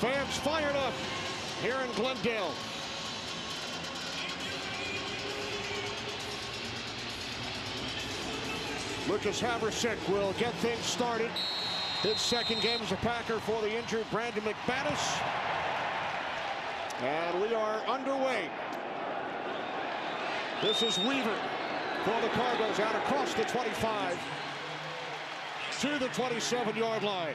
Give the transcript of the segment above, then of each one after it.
Fans fired up here in Glendale. Lucas Havrisik will get things started. His second game as a Packer for the injured Brandon McManus. And we are underway. This is Weaver for the Cardinals out across the 25 to the 27-yard line.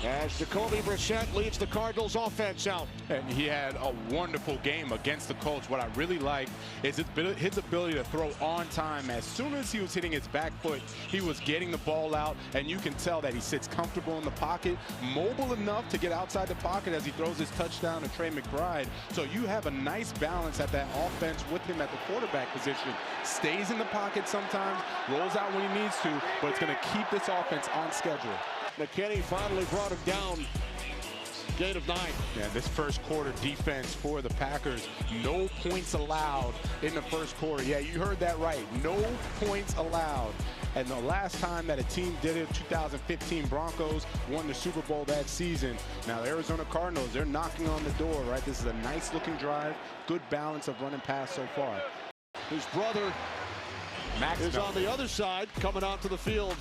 As Jacoby Brissett leads the Cardinals offense out. And he had a wonderful game against the Colts. What I really like is his ability to throw on time. As soon as he was hitting his back foot, he was getting the ball out, and you can tell that he sits comfortable in the pocket, mobile enough to get outside the pocket as he throws his touchdown to Trey McBride. So you have a nice balance at that offense with him at the quarterback position. Stays in the pocket sometimes, rolls out when he needs to, but it's going to keep this offense on schedule. McKinney finally brought him down. Gain of 9. Yeah, this first quarter defense for the Packers, no points allowed in the first quarter. Yeah, you heard that right. No points allowed. And the last time that a team did it, 2015 Broncos won the Super Bowl that season. Now the Arizona Cardinals, they're knocking on the door, right? This is a nice looking drive, good balance of running pass so far. His brother Max is on the other side, coming onto the field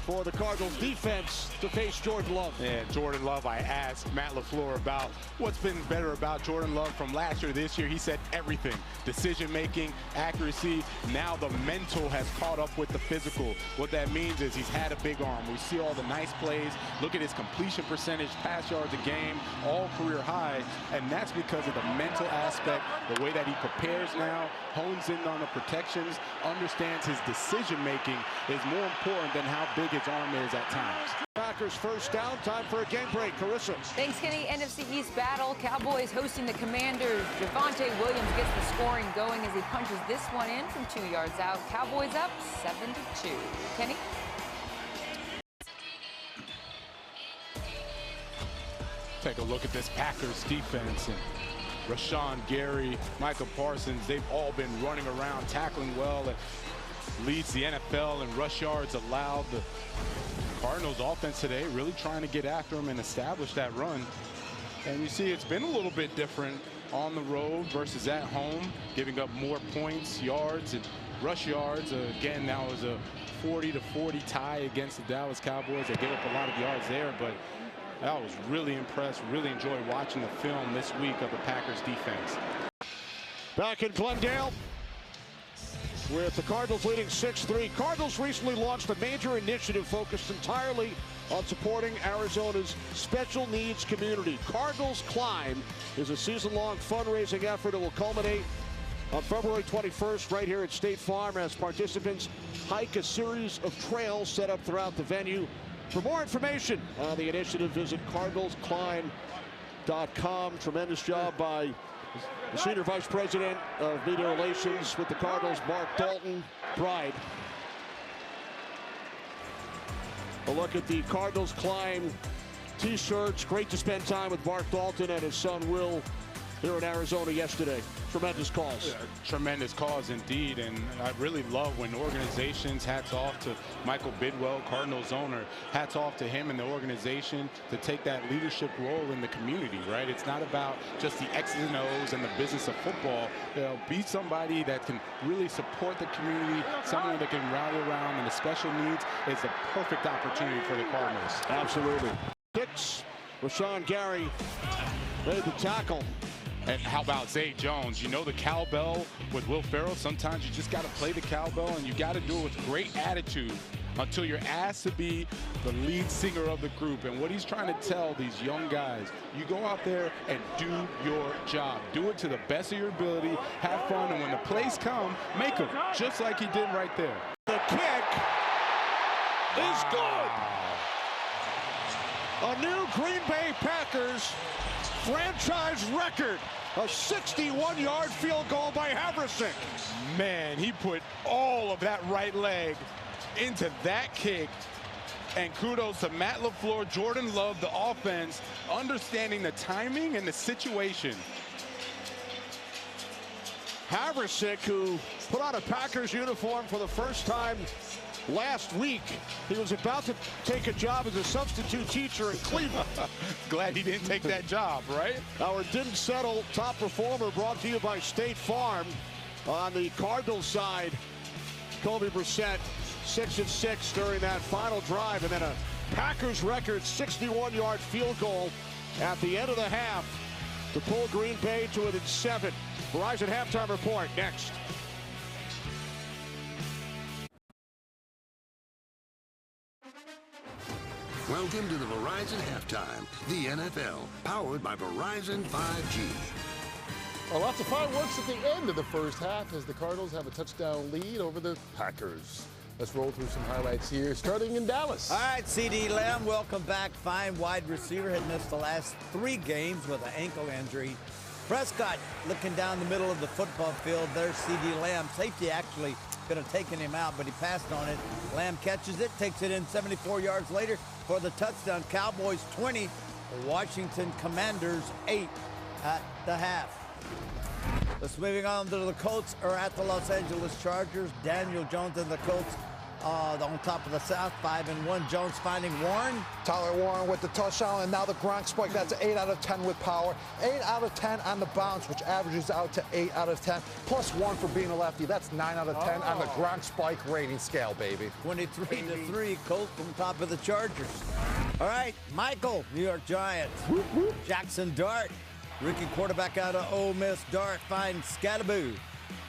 for the Cardinals defense to face Jordan Love. Yeah, Jordan Love, I asked Matt LaFleur about what's been better about Jordan Love from last year to this year. He said everything. Decision-making, accuracy. Now the mental has caught up with the physical. What that means is he's had a big arm. We see all the nice plays. Look at his completion percentage, pass yards a game, all career high. And that's because of the mental aspect, the way that he prepares now, hones in on the protections, understands his decision-making is more important than how big his arm is at times. Packers first down, time for a game break. Carissa. Thanks, Kenny. NFC East battle. Cowboys hosting the Commanders. Javonte Williams gets the scoring going as he punches this one in from 2 yards out. Cowboys up 7-2. Kenny? Take a look at this Packers defense. And Rashawn Gary, Micah Parsons, they've all been running around, tackling well, and leads the NFL in rush yards allowed. The Cardinals offense today really trying to get after him and establish that run. And you see it's been a little bit different on the road versus at home, giving up more points, yards, and rush yards. Again, that was a 40-40 tie against the Dallas Cowboys. They gave up a lot of yards there, but I was really impressed, really enjoyed watching the film this week of the Packers defense. Back in Glendale with the Cardinals leading 6-3. Cardinals recently launched a major initiative focused entirely on supporting Arizona's special needs community. Cardinals Climb is a season-long fundraising effort that will culminate on February 21st right here at State Farm as participants hike a series of trails set up throughout the venue. For more information on the initiative, visit cardinalsclimb.com. Tremendous job by the Senior Vice President of Media Relations with the Cardinals, Mark Dalton Bride. A look at the Cardinals Climb t-shirts. Great to spend time with Mark Dalton and his son Will here in Arizona yesterday. Tremendous cause. Yeah, tremendous cause indeed, and I really love when organizations, hats off to Michael Bidwell, Cardinals owner, hats off to him and the organization to take that leadership role in the community, right? It's not about just the X's and O's and the business of football. You know, be somebody that can really support the community, someone that can rally around, and the special needs is the perfect opportunity for the Cardinals. Absolutely. Kicks. Rashawn Gary made the tackle. And how about Zay Jones? You know the cowbell with Will Ferrell. Sometimes you just got to play the cowbell, and you got to do it with great attitude until you're asked to be the lead singer of the group. And what he's trying to tell these young guys, you go out there and do your job. Do it to the best of your ability. Have fun, and when the plays come, make them, just like he did right there. The kick is good. A new Green Bay Packers franchise record, a 61-yard field goal by Havrisik. Man, he put all of that right leg into that kick. And kudos to Matt LaFleur, Jordan Love, the offense, understanding the timing and the situation. Havrisik, who put on a Packers uniform for the first time last week. He was about to take a job as a substitute teacher in Cleveland. Glad he didn't take that job, right? Our didn't settle top performer brought to you by State Farm. On the Cardinals side, Jacoby Brissett, 6 of 6 during that final drive, and then a Packers record 61-yard field goal at the end of the half to pull Green Bay to within 7. Verizon halftime report next. Welcome to the Verizon Halftime, the NFL, powered by Verizon 5G. Well, lots of fireworks at the end of the first half as the Cardinals have a touchdown lead over the Packers. Let's roll through some highlights here, starting in Dallas. All right, CeeDee Lamb, welcome back. Fine wide receiver, had missed the last 3 games with an ankle injury. Prescott looking down the middle of the football field. There's CeeDee Lamb. Safety actually could have taken him out, but he passed on it. Lamb catches it, takes it in 74 yards later for the touchdown. Cowboys 20, Washington Commanders 8 at the half. Let's moving on to the Colts are at the Los Angeles Chargers. Daniel Jones and the Colts on top of the South, 5-1. Jones finding Warren. Tyler Warren with the touchdown, and now the Gronk spike. That's an 8 out of 10 with power. 8 out of 10 on the bounce, which averages out to 8 out of 10. Plus 1 for being a lefty. That's 9 out of 10 on the Gronk spike rating scale, baby. 23-3, Colts on top of the Chargers. All right, Michael, New York Giants. Jackson Dart, rookie quarterback out of Ole Miss. Dart finds Scalaboo.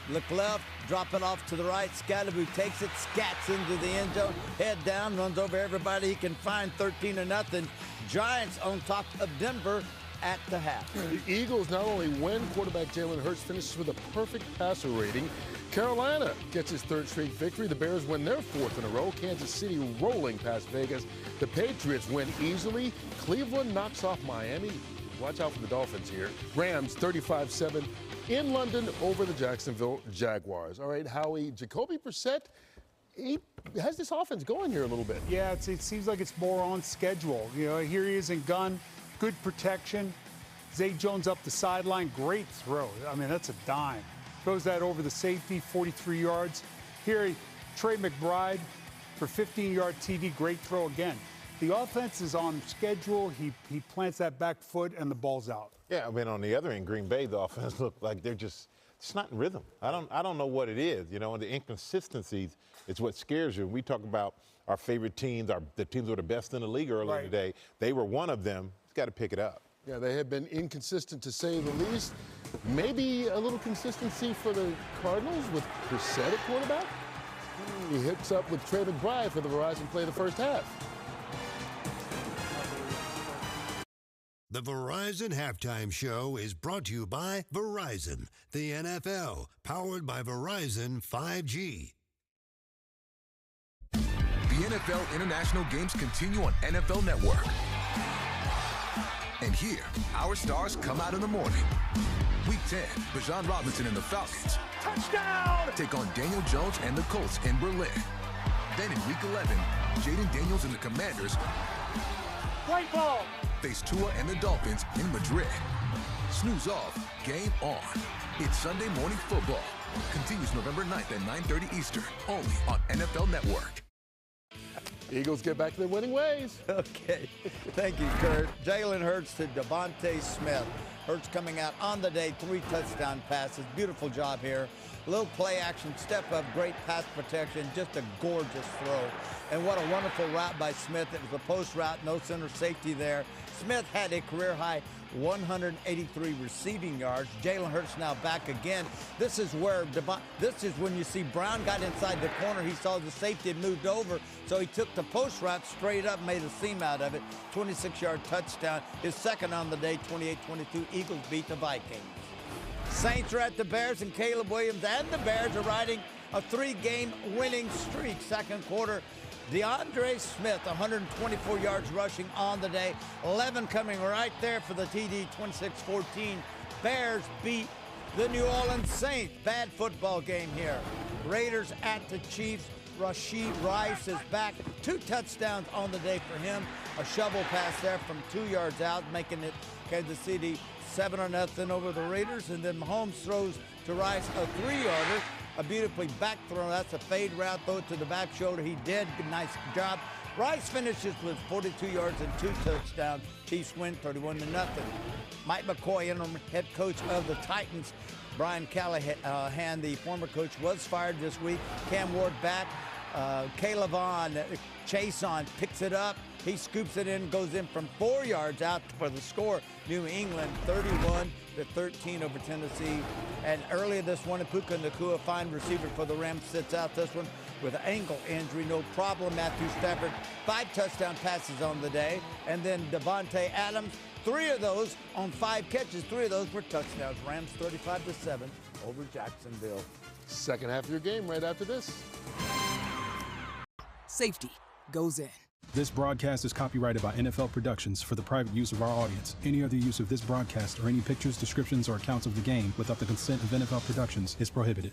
Look left, drop it off to the right. Scalaboo takes it, scats into the end zone. Head down, runs over everybody he can find. 13-0. Giants on top of Denver at the half. The Eagles not only win, quarterback Jalen Hurts finishes with a perfect passer rating. Carolina gets his 3rd straight victory. The Bears win their 4th in a row. Kansas City rolling past Vegas. The Patriots win easily. Cleveland knocks off Miami. Watch out for the Dolphins here. Rams 35-7 in London over the Jacksonville Jaguars. All right, Howie, Jacoby Brissett, he has this offense going here a little bit. Yeah, it seems like it's more on schedule. You know, here he is in gun, good protection. Zay Jones up the sideline, great throw. I mean, that's a dime. Throws that over the safety, 43 yards. Here, Trey McBride for 15-yard TD, great throw again. The offense is on schedule. He plants that back foot, and the ball's out. Yeah, I mean, on the other end, Green Bay, the offense looked like they're just it's not in rhythm. I don't know what it is. You know, and the inconsistencies is what scares you. When we talk about our favorite teams, the teams that are the best in the league earlier today, they were one of them. He's got to pick it up. Yeah, they have been inconsistent to say the least. Maybe a little consistency for the Cardinals with Brissett at quarterback. He hits up with Trey McBride for the Verizon play of the first half. The Verizon Halftime Show is brought to you by Verizon, the NFL, powered by Verizon 5G. The NFL International Games continue on NFL Network. And here, our stars come out in the morning. Week 10, Bijan Robinson and the Falcons. Touchdown! Take on Daniel Jones and the Colts in Berlin. Then in Week 11, Jaden Daniels and the Commanders. White ball! Face Tua and the Dolphins in Madrid. Snooze off, game on. It's Sunday Morning Football. Continues November 9th at 9:30 Eastern, only on NFL Network. Eagles get back to their winning ways. Okay, thank you, Kurt. Jalen Hurts to Devontae Smith. Hurts coming out on the day, 3 touchdown passes. Beautiful job here. Little play action, step up, great pass protection, just a gorgeous throw. And what a wonderful route by Smith. It was a post route, no center safety there. Smith had a career high 183 receiving yards. Jalen Hurts now back again. This is where this is when you see Brown got inside the corner. He saw the safety had moved over, so he took the post route straight up, made a seam out of it. 26-yard touchdown. His second on the day, 28-22. Eagles beat the Vikings. Saints are at the Bears, and Caleb Williams and the Bears are riding a 3-game winning streak. Second quarter, DeAndre Smith, 124 yards rushing on the day. 11 coming right there for the TD, 26-14. Bears beat the New Orleans Saints. Bad football game here. Raiders at the Chiefs. Rashee Rice is back. 2 touchdowns on the day for him. A shovel pass there from 2 yards out, making it Kansas City 7-0 over the Raiders. And then Mahomes throws to Rice a 3-yarder. a beautifully back throw. That's a fade route, throw it to the back shoulder. He did. Nice job. Rice finishes with 42 yards and 2 touchdowns. Chiefs win 31-0. Mike McCoy, interim head coach of the Titans. Brian Callahan, the former coach, was fired this week. Cam Ward back. Caleb Vaughn, Chason picks it up. He scoops it in, goes in from 4 yards out for the score. New England 31-13 over Tennessee. And earlier this morning, Puka Nacua, fine receiver for the Rams, sits out this one with an ankle injury. No problem. Matthew Stafford, 5 touchdown passes on the day. And then Devontae Adams, 3 of those on 5 catches. 3 of those were touchdowns. Rams 35-7 over Jacksonville. Second half of your game right after this. Safety goes in. This broadcast is copyrighted by NFL Productions for the private use of our audience. Any other use of this broadcast or any pictures, descriptions, or accounts of the game without the consent of NFL Productions is prohibited.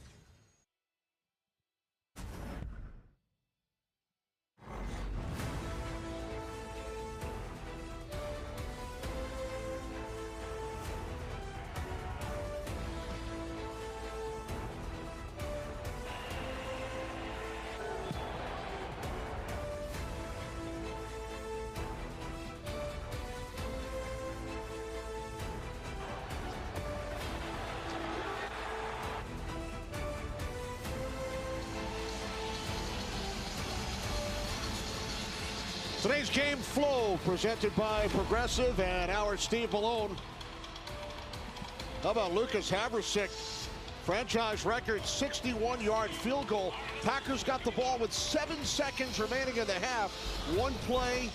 Today's game flow presented by Progressive and our Steve Malone. How about Lucas Haversick? Franchise record 61-yard field goal. Packers got the ball with 7 seconds remaining in the half. 1 play,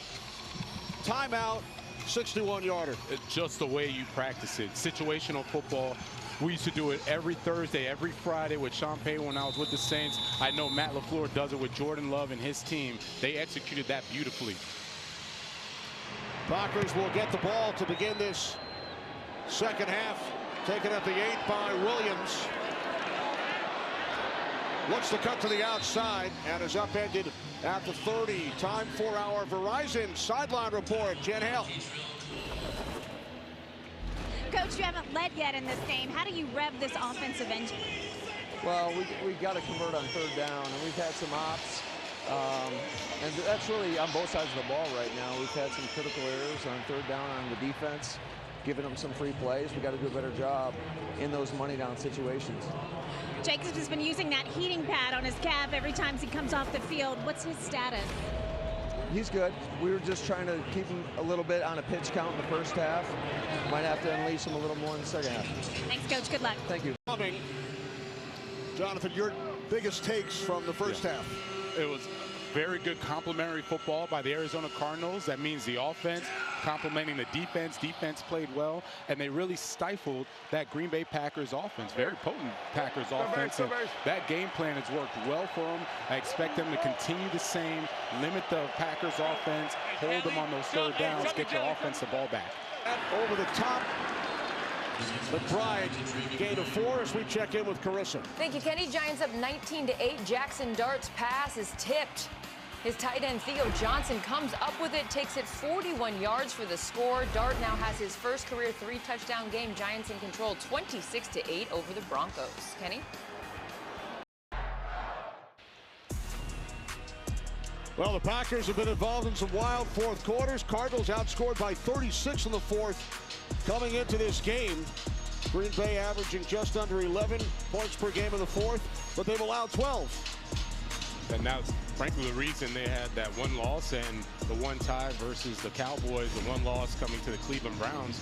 timeout, 61-yarder. Just the way you practice it. Situational football. We used to do it every Thursday, every Friday with Sean Payton when I was with the Saints. I know Matt LaFleur does it with Jordan Love and his team. They executed that beautifully. Packers will get the ball to begin this second half. Taken at the 8 by Williams. Looks to cut to the outside and is upended at the 30. Time for our Verizon sideline report. Jen Hale. Coach, you haven't led yet in this game. How do you rev this offensive engine? Well, we got to convert on 3rd down, and we've had some ops. And that's really on both sides of the ball right now. We've had some critical errors on 3rd down on the defense, giving them some free plays. We got to do a better job in those money down situations. Jacobs has been using that heating pad on his calf every time he comes off the field. What's his status? He's good. We were just trying to keep him a little bit on a pitch count in the first half. Might have to unleash him a little more in the second half. Thanks, Coach. Good luck. Thank you. Jonathan, your biggest takes from the first half? It was very good complementary football by the Arizona Cardinals. That means the offense complementing the defense. Defense played well, and they really stifled that Green Bay Packers offense. Very potent Packers offense. And that game plan has worked well for them. I expect them to continue the same, limit the Packers offense, hold them on those 3rd downs, get your offense the ball back. Over the top. McBride, gain of 4 as we check in with Carissa. Thank you, Kenny. Giants up 19-8. Jackson Dart's pass is tipped. His tight end Theo Johnson comes up with it, takes it 41 yards for the score. Dart now has his first career 3-touchdown game. Giants in control 26-8 over the Broncos. Kenny? Well, the Packers have been involved in some wild 4th quarters. Cardinals outscored by 36 in the 4th. Coming into this game, Green Bay averaging just under 11 points per game in the 4th, but they've allowed 12. And that's frankly the reason they had that 1 loss and the 1 tie versus the Cowboys, the 1 loss coming to the Cleveland Browns.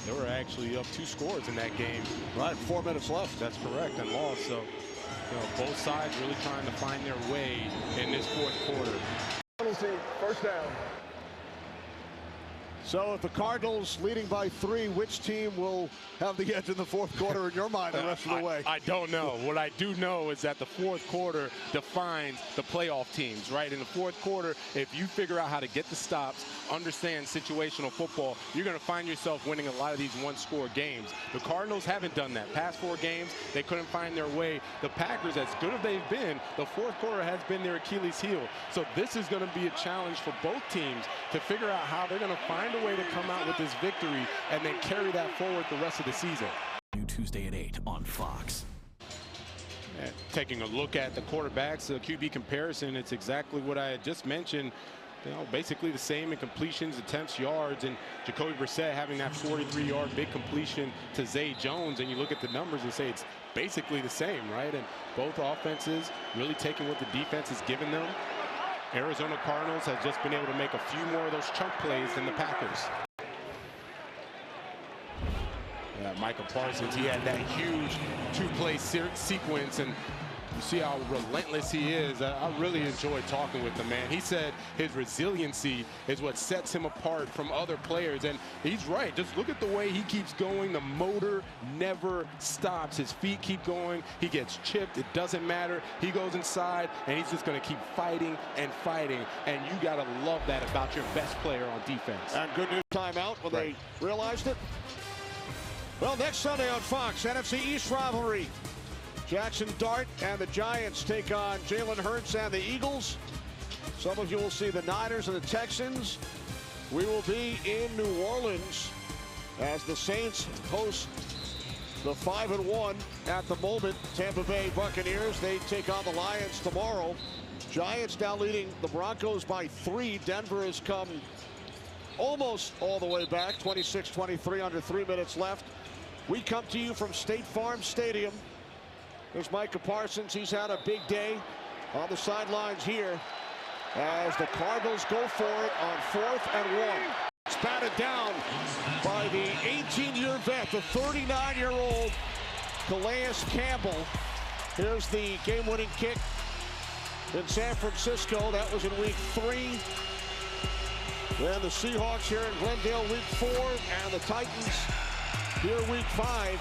They were actually up 2 scores in that game. Right, 4 minutes left. That's correct, and lost. So, you know, both sides really trying to find their way in this 4th quarter. Penalty, 1st down. So if the Cardinals leading by 3, which team will have the edge in the 4th quarter in your mind the rest of the way? I don't know. What I do know is that the 4th quarter defines the playoff teams, right? In the 4th quarter, if you figure out how to get the stops, understand situational football, you're going to find yourself winning a lot of these 1-score games. The Cardinals haven't done that. Past 4 games, they couldn't find their way. The Packers, as good as they've been, the 4th quarter has been their Achilles heel. So this is going to be a challenge for both teams to figure out how they're going to find a way to come out with this victory and then carry that forward the rest of the season. New Tuesday at 8 on Fox. Taking a look at the quarterbacks, the QB comparison, it's exactly what I had just mentioned. You know, basically the same in completions, attempts, yards, and Jacoby Brissett having that 43-yard big completion to Zay Jones, and you look at the numbers and say it's basically the same, right? And both offenses really taking what the defense has given them. Arizona Cardinals has just been able to make a few more of those chunk plays than the Packers. Michael Parsons, he had that huge two-play sequence, and you see how relentless he is. I really enjoyed talking with the man. He said his resiliency is what sets him apart from other players, and he's right. Just look at the way he keeps going. The motor never stops. His feet keep going. He gets chipped. It doesn't matter. He goes inside, and he's just going to keep fighting and fighting, and you got to love that about your best player on defense. And good news timeout when they realized it. Well, next Sunday on Fox, NFC East rivalry. Jackson Dart and the Giants take on Jalen Hurts and the Eagles. Some of you will see the Niners and the Texans. We will be in New Orleans as the Saints host the 5-1 at the moment Tampa Bay Buccaneers. They take on the Lions tomorrow. Giants now leading the Broncos by 3. Denver has come almost all the way back, 26-23, under 3 minutes left. We come to you from State Farm Stadium. There's Micah Parsons. He's had a big day on the sidelines here as the Cardinals go for it on 4th and 1. It's batted down by the 18-year vet, the 39-year-old Calais Campbell. Here's the game-winning kick in San Francisco. That was in week 3. Then the Seahawks here in Glendale week 4, and the Titans here week 5.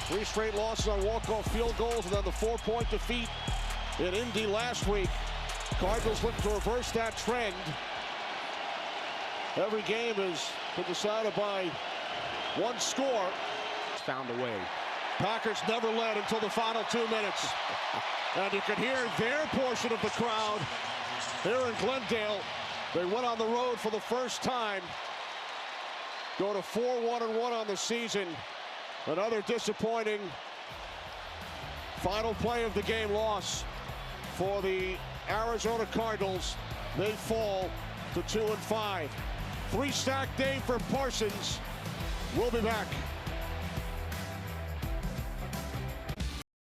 3 straight losses on walk-off field goals, and then the 4-point defeat in Indy last week. Cardinals looking to reverse that trend. Every game has been decided by 1 score. Found a way. Packers never led until the final 2 minutes. And you can hear their portion of the crowd here in Glendale. They went on the road for the first time. Go to 4-1-1 on the season. Another disappointing final play of the game loss for the Arizona Cardinals. They fall to 2-5. 3-sack day for Parsons. We'll be back.